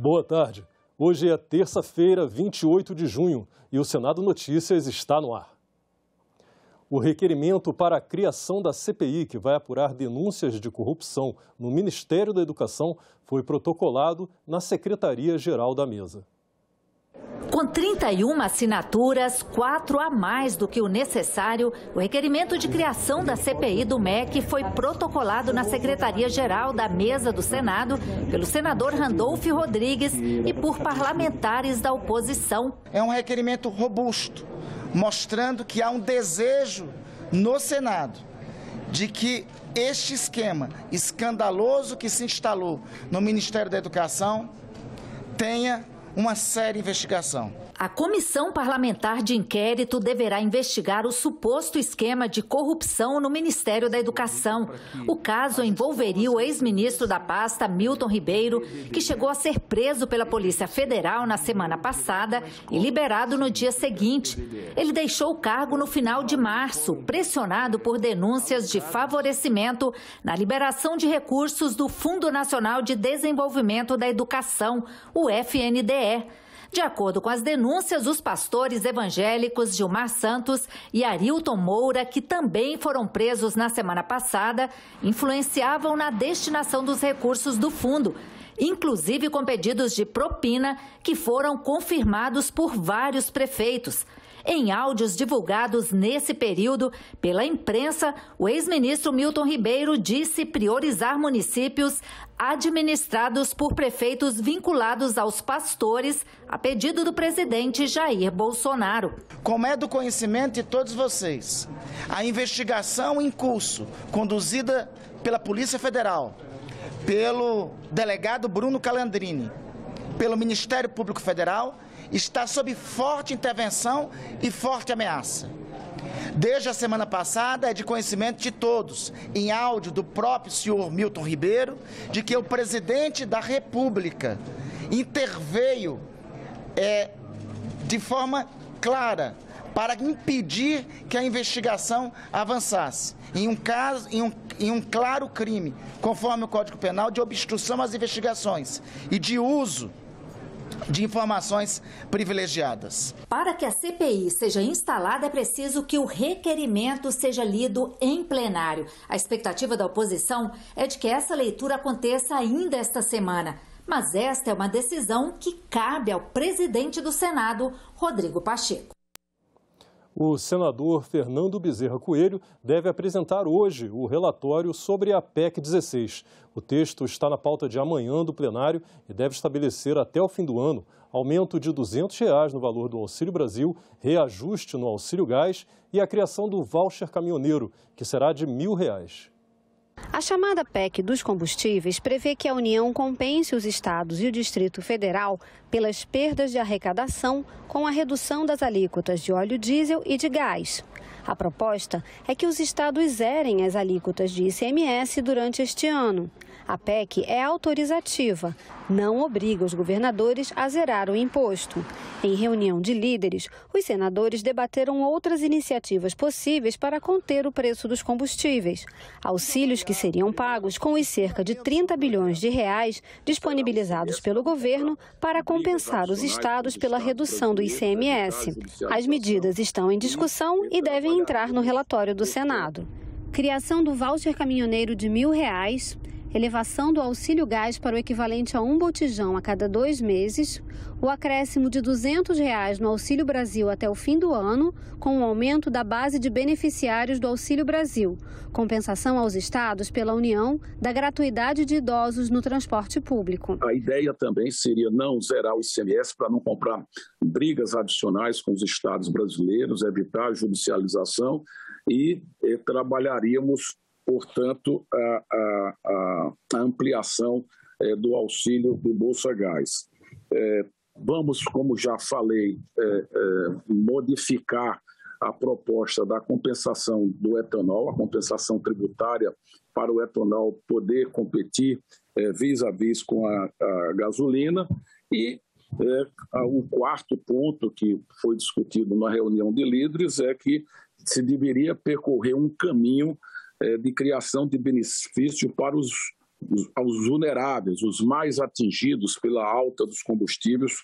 Boa tarde. Hoje é terça-feira, 28 de junho, e o Senado Notícias está no ar. O requerimento para a criação da CPI, que vai apurar denúncias de corrupção no Ministério da Educação, foi protocolado na Secretaria-Geral da Mesa. Com 31 assinaturas, 4 a mais do que o necessário, o requerimento de criação da CPI do MEC foi protocolado na Secretaria-Geral da Mesa do Senado pelo senador Randolfo Rodrigues e por parlamentares da oposição. É um requerimento robusto, mostrando que há um desejo no Senado de que este esquema escandaloso que se instalou no Ministério da Educação tenha uma séria investigação. A Comissão Parlamentar de Inquérito deverá investigar o suposto esquema de corrupção no Ministério da Educação. O caso envolveria o ex-ministro da pasta, Milton Ribeiro, que chegou a ser preso pela Polícia Federal na semana passada e liberado no dia seguinte. Ele deixou o cargo no final de março, pressionado por denúncias de favorecimento na liberação de recursos do Fundo Nacional de Desenvolvimento da Educação, o FNDE. De acordo com as denúncias, os pastores evangélicos Gilmar Santos e Arilton Moura, que também foram presos na semana passada, influenciavam na destinação dos recursos do fundo, inclusive com pedidos de propina que foram confirmados por vários prefeitos. Em áudios divulgados nesse período pela imprensa, o ex-ministro Milton Ribeiro disse priorizar municípios administrados por prefeitos vinculados aos pastores, a pedido do presidente Jair Bolsonaro. Como é do conhecimento de todos vocês, a investigação em curso, conduzida pela Polícia Federal, pelo delegado Bruno Calandrini, pelo Ministério Público Federal, está sob forte intervenção e forte ameaça. Desde a semana passada é de conhecimento de todos, em áudio do próprio senhor Milton Ribeiro, de que o presidente da República interveio de forma clara para impedir que a investigação avançasse. Em um claro crime, conforme o Código Penal, de obstrução às investigações e de uso de informações privilegiadas. Para que a CPI seja instalada, é preciso que o requerimento seja lido em plenário. A expectativa da oposição é de que essa leitura aconteça ainda esta semana. Mas esta é uma decisão que cabe ao presidente do Senado, Rodrigo Pacheco. O senador Fernando Bezerra Coelho deve apresentar hoje o relatório sobre a PEC 16. O texto está na pauta de amanhã do plenário e deve estabelecer até o fim do ano aumento de R$ 200 no valor do Auxílio Brasil, reajuste no Auxílio Gás e a criação do voucher caminhoneiro, que será de R$ 1.000. A chamada PEC dos combustíveis prevê que a União compense os estados e o Distrito Federal pelas perdas de arrecadação com a redução das alíquotas de óleo diesel e de gás. A proposta é que os estados zerem as alíquotas de ICMS durante este ano. A PEC é autorizativa, não obriga os governadores a zerar o imposto. Em reunião de líderes, os senadores debateram outras iniciativas possíveis para conter o preço dos combustíveis. Auxílios que seriam pagos com os cerca de 30 bilhões de reais disponibilizados pelo governo para compensar os estados pela redução do ICMS. As medidas estão em discussão e devem entrar no relatório do Senado. Criação do voucher caminhoneiro de R$ 1.000, elevação do auxílio gás para o equivalente a um botijão a cada 2 meses, o acréscimo de R$ 200 no Auxílio Brasil até o fim do ano, com o aumento da base de beneficiários do Auxílio Brasil, compensação aos estados pela União da gratuidade de idosos no transporte público. A ideia também seria não zerar o ICMS para não comprar brigas adicionais com os estados brasileiros, evitar a judicialização e trabalharíamos, portanto, a ampliação do auxílio do Bolsa Gás. Vamos, como já falei, modificar a proposta da compensação do etanol, a compensação tributária para o etanol poder competir vis-à-vis com a gasolina. E o quarto ponto que foi discutido na reunião de líderes é que se deveria percorrer um caminho de criação de benefício para os aos vulneráveis, os mais atingidos pela alta dos combustíveis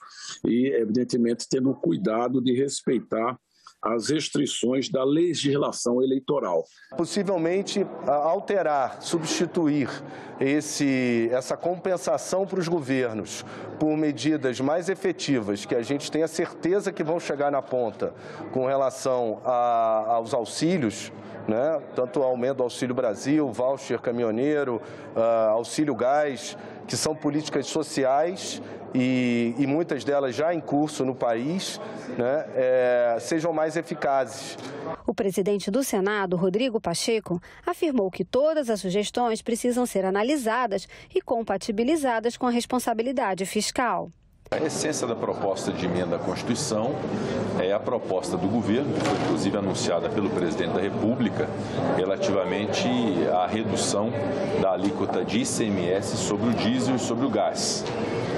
e, evidentemente, tendo cuidado de respeitar as restrições da legislação eleitoral. Possivelmente alterar, substituir essa compensação para os governos por medidas mais efetivas, que a gente tenha certeza que vão chegar na ponta com relação aos auxílios, né? Tanto o aumento do Auxílio Brasil, voucher caminhoneiro, auxílio gás, que são políticas sociais e muitas delas já em curso no país, né, sejam mais eficazes. O presidente do Senado, Rodrigo Pacheco, afirmou que todas as sugestões precisam ser analisadas e compatibilizadas com a responsabilidade fiscal. A essência da proposta de emenda à Constituição é a proposta do governo, que foi inclusive anunciada pelo presidente da República, relativamente à redução da alíquota de ICMS sobre o diesel e sobre o gás.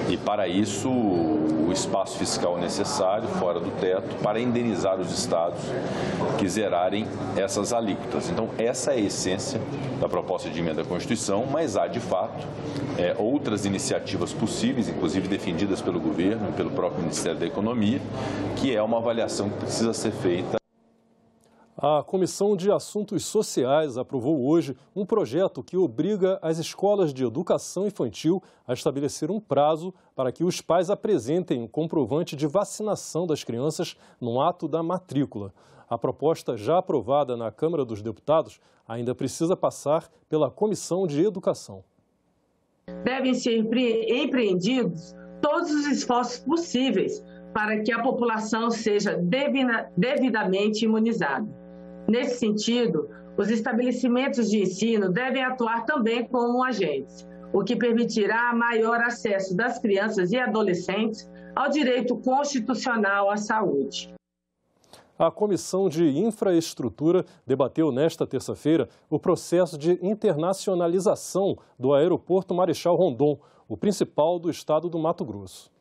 E para isso, o espaço fiscal necessário, fora do teto, para indenizar os estados que zerarem essas alíquotas. Então, essa é a essência da proposta de emenda à Constituição, mas há, de fato, outras iniciativas possíveis, inclusive defendidas pelo governo e pelo próprio Ministério da Economia, que é uma avaliação que precisa ser feita. A Comissão de Assuntos Sociais aprovou hoje um projeto que obriga as escolas de educação infantil a estabelecer um prazo para que os pais apresentem um comprovante de vacinação das crianças no ato da matrícula. A proposta, já aprovada na Câmara dos Deputados, ainda precisa passar pela Comissão de Educação. Devem ser empreendidos todos os esforços possíveis para que a população seja devidamente imunizada. Nesse sentido, os estabelecimentos de ensino devem atuar também como agentes, o que permitirá maior acesso das crianças e adolescentes ao direito constitucional à saúde. A Comissão de Infraestrutura debateu nesta terça-feira o processo de internacionalização do Aeroporto Marechal Rondon, o principal do estado do Mato Grosso.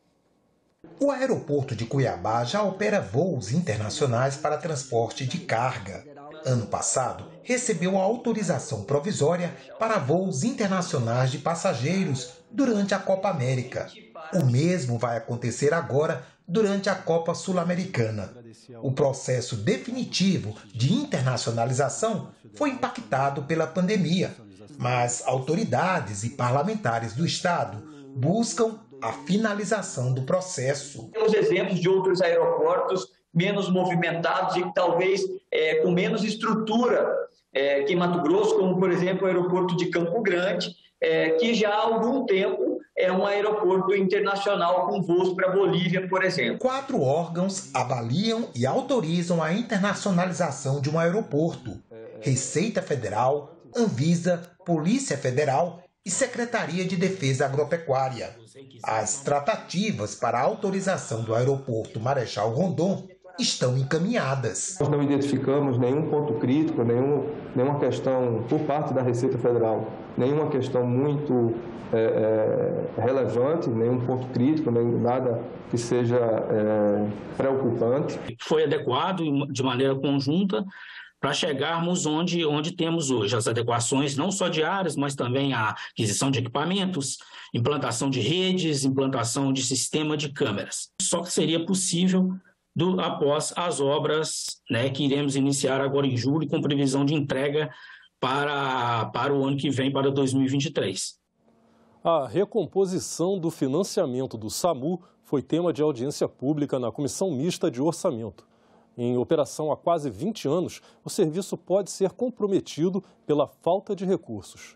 O aeroporto de Cuiabá já opera voos internacionais para transporte de carga. Ano passado, recebeu a autorização provisória para voos internacionais de passageiros durante a Copa América. O mesmo vai acontecer agora durante a Copa Sul-Americana. O processo definitivo de internacionalização foi impactado pela pandemia, mas autoridades e parlamentares do estado buscam a finalização do processo. Temos exemplos de outros aeroportos menos movimentados e talvez com menos estrutura que em Mato Grosso, como por exemplo o aeroporto de Campo Grande, que já há algum tempo é um aeroporto internacional com voos para Bolívia, por exemplo. 4 órgãos avaliam e autorizam a internacionalização de um aeroporto: Receita Federal, Anvisa, Polícia Federal e Secretaria de Defesa Agropecuária. As tratativas para a autorização do aeroporto Marechal Rondon estão encaminhadas. Nós não identificamos nenhum ponto crítico, nenhuma questão por parte da Receita Federal, nenhuma questão muito relevante, nenhum ponto crítico, nem nada que seja preocupante. Foi adequado de maneira conjunta para chegarmos onde temos hoje. As adequações não só de áreas, mas também a aquisição de equipamentos, implantação de redes, implantação de sistema de câmeras. Só que seria possível após as obras, que iremos iniciar agora em julho, com previsão de entrega para o ano que vem, para 2023. A recomposição do financiamento do SAMU foi tema de audiência pública na Comissão Mista de Orçamento. Em operação há quase 20 anos, o serviço pode ser comprometido pela falta de recursos.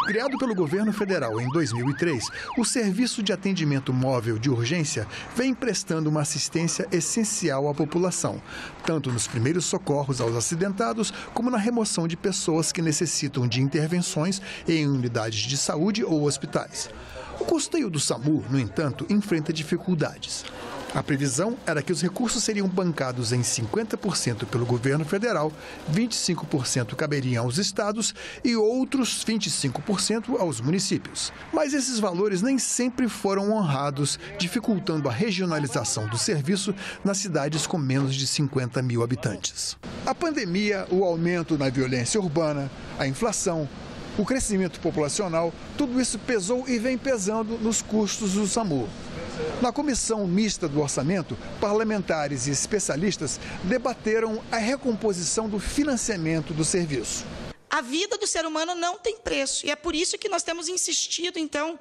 Criado pelo governo federal em 2003, o Serviço de Atendimento Móvel de Urgência vem prestando uma assistência essencial à população, tanto nos primeiros socorros aos acidentados, como na remoção de pessoas que necessitam de intervenções em unidades de saúde ou hospitais. O custeio do SAMU, no entanto, enfrenta dificuldades. A previsão era que os recursos seriam bancados em 50% pelo governo federal, 25% caberiam aos estados e outros 25% aos municípios. Mas esses valores nem sempre foram honrados, dificultando a regionalização do serviço nas cidades com menos de 50 mil habitantes. A pandemia, o aumento na violência urbana, a inflação, o crescimento populacional, tudo isso pesou e vem pesando nos custos do SAMU. Na comissão mista do orçamento, parlamentares e especialistas debateram a recomposição do financiamento do serviço. A vida do ser humano não tem preço e é por isso que nós temos insistido, então,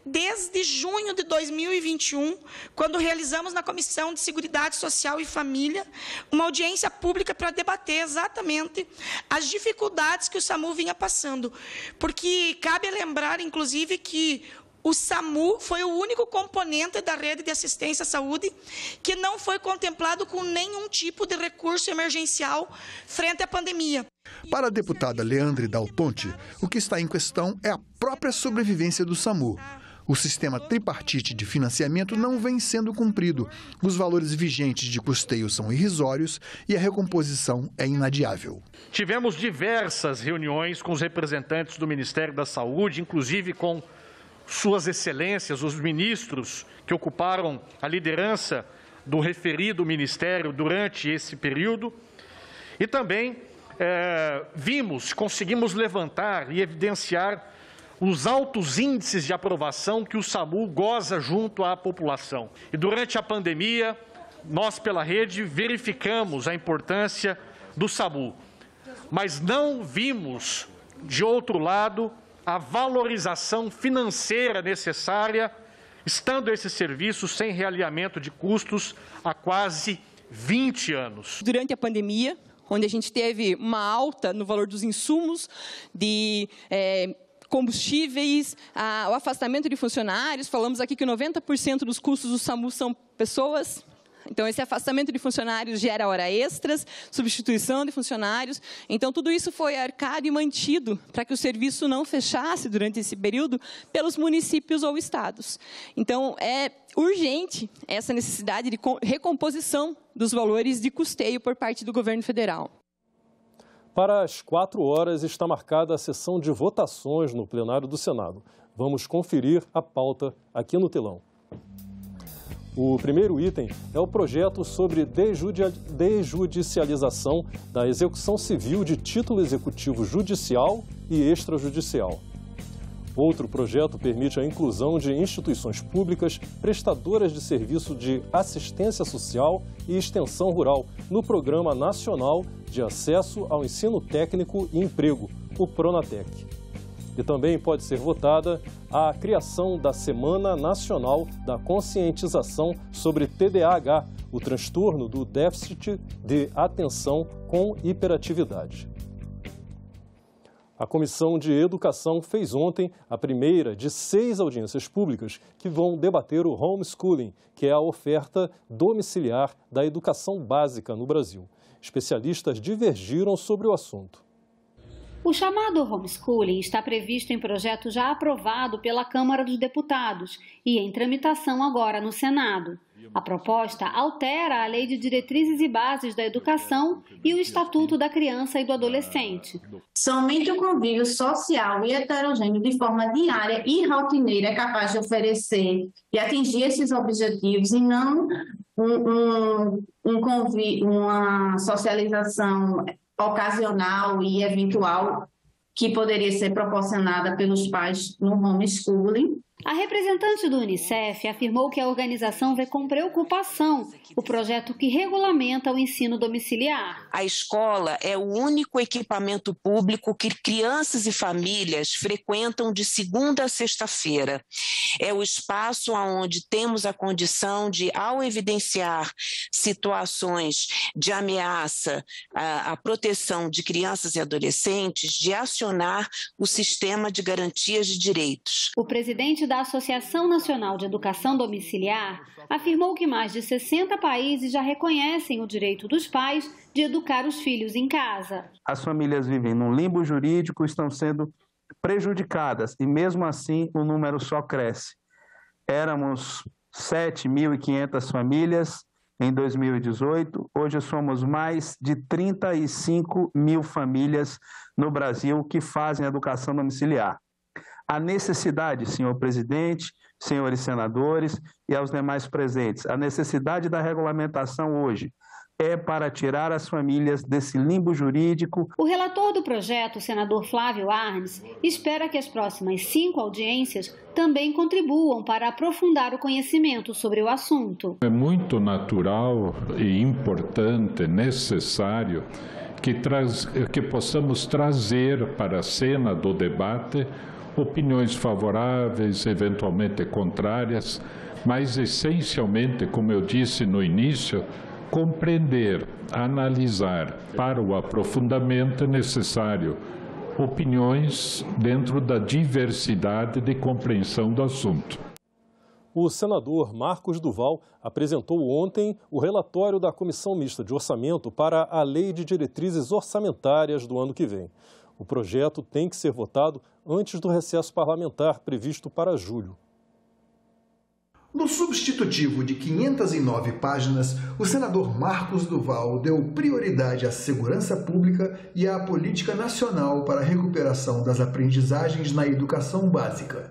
desde junho de 2021, quando realizamos na Comissão de Seguridade Social e Família uma audiência pública para debater exatamente as dificuldades que o SAMU vinha passando. Porque cabe lembrar, inclusive, que o SAMU foi o único componente da rede de assistência à saúde que não foi contemplado com nenhum tipo de recurso emergencial frente à pandemia. Para a deputada Leandre Dal Ponte, o que está em questão é a própria sobrevivência do SAMU. O sistema tripartite de financiamento não vem sendo cumprido. Os valores vigentes de custeio são irrisórios e a recomposição é inadiável. Tivemos diversas reuniões com os representantes do Ministério da Saúde, inclusive com Suas Excelências, os ministros que ocuparam a liderança do referido ministério durante esse período. E também conseguimos levantar e evidenciar os altos índices de aprovação que o SAMU goza junto à população. E durante a pandemia, nós pela rede verificamos a importância do SAMU, mas não vimos, de outro lado, a valorização financeira necessária, estando esse serviço sem realinhamento de custos há quase 20 anos. Durante a pandemia, onde a gente teve uma alta no valor dos insumos, de combustíveis, o afastamento de funcionários, falamos aqui que 90% dos custos do SAMU são pessoas. Então, esse afastamento de funcionários gera hora extras, substituição de funcionários. Então, tudo isso foi arcado e mantido para que o serviço não fechasse durante esse período pelos municípios ou estados. Então, é urgente essa necessidade de recomposição dos valores de custeio por parte do governo federal. Para as 4 horas está marcada a sessão de votações no plenário do Senado. Vamos conferir a pauta aqui no telão. O primeiro item é o projeto sobre desjudicialização da execução civil de título executivo judicial e extrajudicial. Outro projeto permite a inclusão de instituições públicas prestadoras de serviço de assistência social e extensão rural no Programa Nacional de Acesso ao Ensino Técnico e Emprego, o PRONATEC. E também pode ser votada a criação da Semana Nacional da Conscientização sobre TDAH, o transtorno do déficit de atenção com hiperatividade. A Comissão de Educação fez ontem a primeira de 6 audiências públicas que vão debater o homeschooling, que é a oferta domiciliar da educação básica no Brasil. Especialistas divergiram sobre o assunto. O chamado homeschooling está previsto em projeto já aprovado pela Câmara dos Deputados e em tramitação agora no Senado. A proposta altera a Lei de Diretrizes e Bases da Educação e o Estatuto da Criança e do Adolescente. Somente o convívio social e heterogêneo de forma diária e rotineira é capaz de oferecer e atingir esses objetivos e não uma socialização ocasional e eventual que poderia ser proporcionada pelos pais no homeschooling. A representante do Unicef afirmou que a organização vê com preocupação o projeto que regulamenta o ensino domiciliar. A escola é o único equipamento público que crianças e famílias frequentam de segunda a sexta-feira. É o espaço onde temos a condição de, ao evidenciar situações de ameaça à proteção de crianças e adolescentes, de acionar o sistema de garantias de direitos. O presidente da Associação Nacional de Educação Domiciliar afirmou que mais de 60 países já reconhecem o direito dos pais de educar os filhos em casa. As famílias vivem num limbo jurídico, estão sendo prejudicadas e mesmo assim o número só cresce. Éramos 7.500 famílias em 2018. Hoje somos mais de 35 mil famílias no Brasil que fazem educação domiciliar. A necessidade, senhor presidente, senhores senadores e aos demais presentes, a necessidade da regulamentação hoje é para tirar as famílias desse limbo jurídico. O relator do projeto, o senador Flávio Arnes, espera que as próximas 5 audiências também contribuam para aprofundar o conhecimento sobre o assunto. É muito natural e importante, necessário, que possamos trazer para a cena do debate opiniões favoráveis, eventualmente contrárias, mas essencialmente, como eu disse no início, compreender, analisar para o aprofundamento necessário opiniões dentro da diversidade de compreensão do assunto. O senador Marcos Duval apresentou ontem o relatório da Comissão Mista de Orçamento para a Lei de Diretrizes Orçamentárias do ano que vem. O projeto tem que ser votado antes do recesso parlamentar previsto para julho. No substitutivo de 509 páginas, o senador Marcos Duval deu prioridade à segurança pública e à política nacional para a recuperação das aprendizagens na educação básica.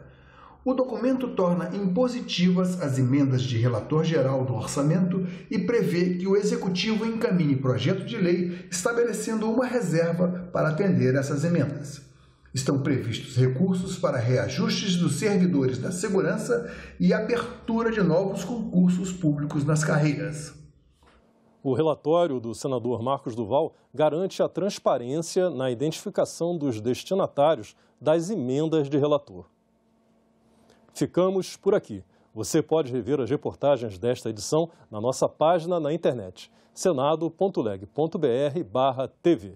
O documento torna impositivas as emendas de relator geral do orçamento e prevê que o Executivo encaminhe projeto de lei estabelecendo uma reserva para atender essas emendas. Estão previstos recursos para reajustes dos servidores da segurança e abertura de novos concursos públicos nas carreiras. O relatório do senador Marcos Duval garante a transparência na identificação dos destinatários das emendas de relator. Ficamos por aqui. Você pode rever as reportagens desta edição na nossa página na internet, senado.leg.br/tv.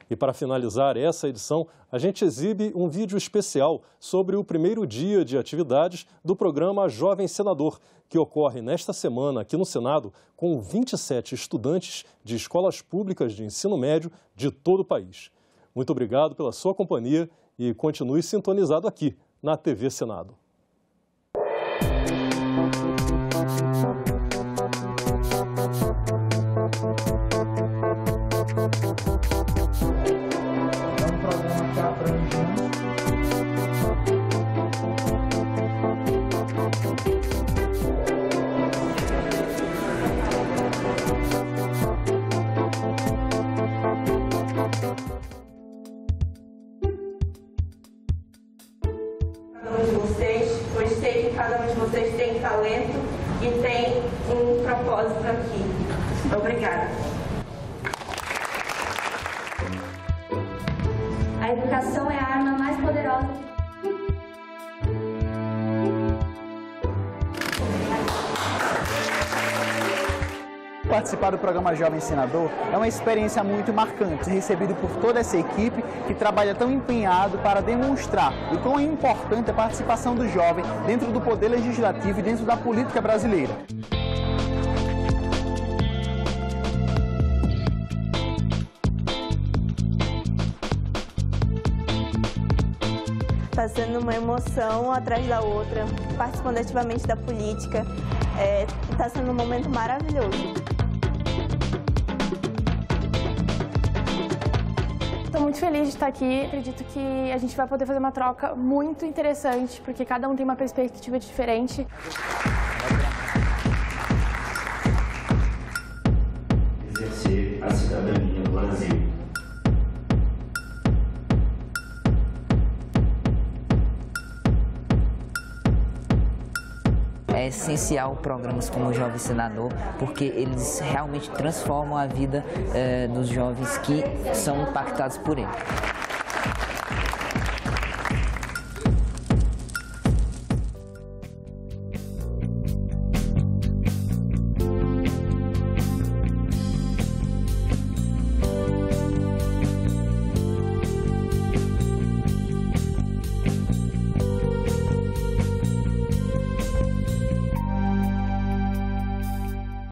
E para finalizar essa edição, a gente exibe um vídeo especial sobre o primeiro dia de atividades do programa Jovem Senador, que ocorre nesta semana aqui no Senado com 27 estudantes de escolas públicas de ensino médio de todo o país. Muito obrigado pela sua companhia e continue sintonizado aqui na TV Senado. Cada um de vocês tem talento e tem um propósito aqui. Obrigada. A educação é a arma mais poderosa. Participar do programa Jovem Senador é uma experiência muito marcante, recebido por toda essa equipe que trabalha tão empenhado para demonstrar o quão importante é a participação do jovem dentro do poder legislativo e dentro da política brasileira. Está sendo uma emoção atrás da outra, participando ativamente da política. Está sendo um momento maravilhoso. Estou muito feliz de estar aqui. Acredito que a gente vai poder fazer uma troca muito interessante, porque cada um tem uma perspectiva diferente. Exercer a cidadania no Brasil. É essencial programas como o Jovem Senador, porque eles realmente transformam a vida dos jovens que são impactados por ele.